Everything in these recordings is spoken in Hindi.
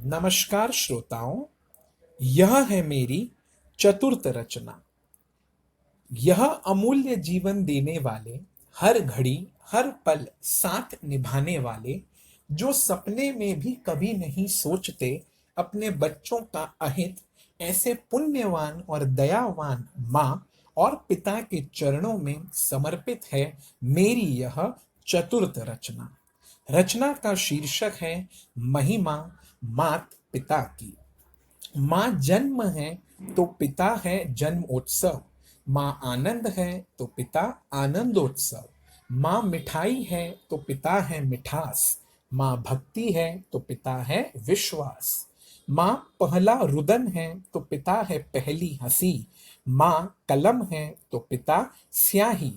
नमस्कार श्रोताओं, यह है मेरी चतुर्थ रचना। यह अमूल्य जीवन देने वाले, हर घड़ी हर पल साथ निभाने वाले, जो सपने में भी कभी नहीं सोचते अपने बच्चों का अहित, ऐसे पुण्यवान और दयावान माँ और पिता के चरणों में समर्पित है मेरी यह चतुर्थ रचना। रचना का शीर्षक है महिमा मात पिता की। माँ जन्म है तो पिता है जन्मोत्सव, माँ आनंद है तो पिता आनंदोत्सव, माँ मिठाई है तो पिता है मिठास, माँ भक्ति है तो पिता है विश्वास, माँ पहला रुदन है तो पिता है पहली हंसी, माँ कलम है तो पिता स्याही,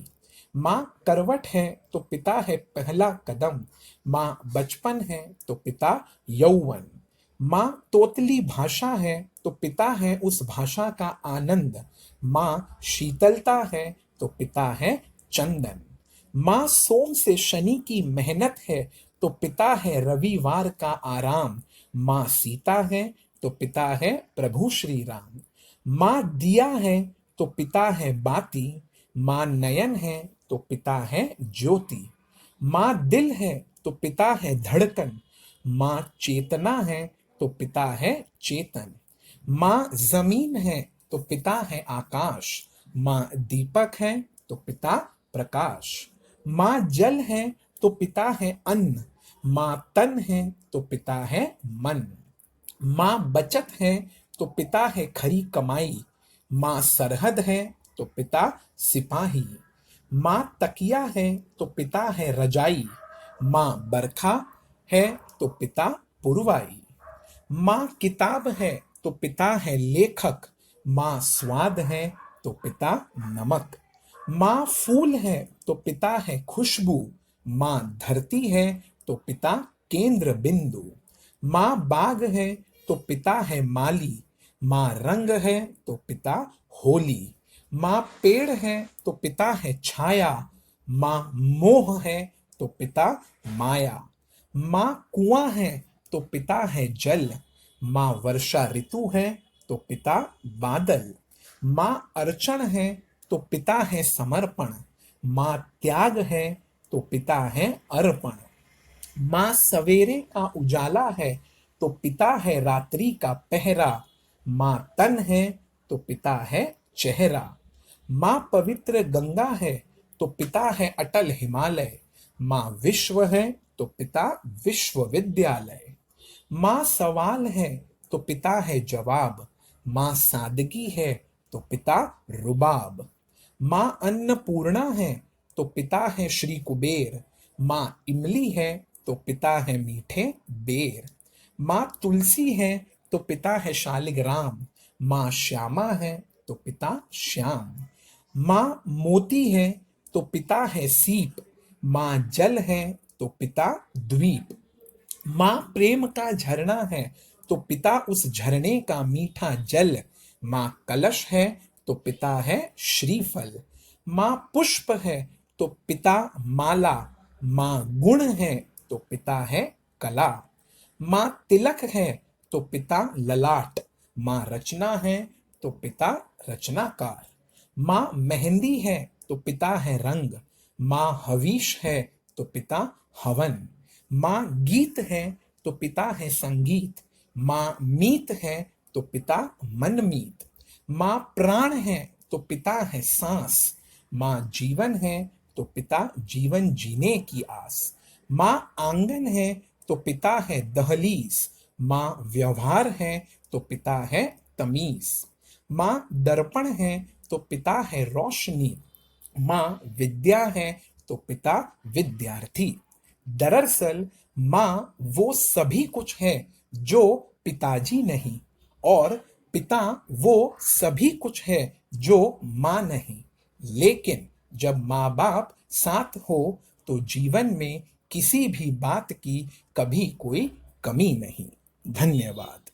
माँ करवट है तो पिता है पहला कदम, माँ बचपन है तो पिता यौवन, माँ तोतली भाषा है तो पिता है उस भाषा का आनंद, माँ शीतलता है तो पिता है चंदन, माँ सोम से शनि की मेहनत है तो पिता है रविवार का आराम, माँ सीता है तो पिता है प्रभु श्री राम, माँ दिया है तो पिता है बाती, माँ नयन है तो पिता है ज्योति, माँ दिल है तो पिता है धड़कन, माँ चेतना है तो पिता है चेतन, माँ जमीन है तो पिता है आकाश, माँ दीपक है तो पिता प्रकाश, माँ जल है तो पिता है अन्न, माँ तन है तो पिता है मन, माँ बचत है तो पिता है खरी कमाई, माँ सरहद है तो पिता सिपाही, माँ तकिया है तो पिता है रजाई, माँ बरखा है तो पिता पुरवाई, माँ किताब है तो पिता है लेखक, माँ स्वाद है तो पिता नमक, माँ फूल है तो पिता है खुशबू, माँ धरती है तो पिता केंद्र बिंदु, माँ बाग है तो पिता है माली, माँ रंग है तो पिता होली, माँ पेड़ है तो पिता है छाया, माँ मोह है तो पिता माया, माँ कुआं है तो पिता है जल, माँ वर्षा ऋतु है तो पिता बादल, माँ अर्चन है तो पिता है समर्पण, माँ त्याग है तो पिता है अर्पण, माँ सवेरे का उजाला है तो पिता है रात्रि का पहरा, माँ तन है तो पिता है चेहरा, माँ पवित्र गंगा है तो पिता है अटल हिमालय, माँ विश्व है तो पिता विश्वविद्यालय, माँ सवाल है तो पिता है जवाब, माँ सादगी है तो पिता रुबाब, माँ अन्नपूर्णा है तो पिता है श्री कुबेर, माँ इमली है तो पिता है मीठे बेर, माँ तुलसी है तो पिता है शालिग्राम, माँ श्यामा है तो पिता श्याम, माँ मोती है तो पिता है सीप, माँ जल है तो पिता द्वीप, माँ प्रेम का झरना है तो पिता उस झरने का मीठा जल, माँ कलश है तो पिता है श्रीफल, माँ पुष्प है तो पिता माला, माँ गुण है तो पिता है कला, माँ तिलक है तो पिता ललाट, माँ रचना है तो पिता रचनाकार, माँ मेहंदी है तो पिता है रंग, माँ हवीश है तो पिता हवन, माँ गीत है तो पिता है संगीत, माँ मीत है तो पिता मनमीत, माँ प्राण है तो पिता है सांस, माँ जीवन है तो पिता जीवन जीने की आस, माँ आंगन है तो पिता है दहलीज, माँ व्यवहार है तो पिता है तमीज, माँ दर्पण है तो पिता है रोशनी, माँ विद्या है तो पिता विद्यार्थी। दरअसल माँ वो सभी कुछ है जो पिताजी नहीं, और पिता वो सभी कुछ है जो माँ नहीं। लेकिन जब माँ बाप साथ हो तो जीवन में किसी भी बात की कभी कोई कमी नहीं। धन्यवाद।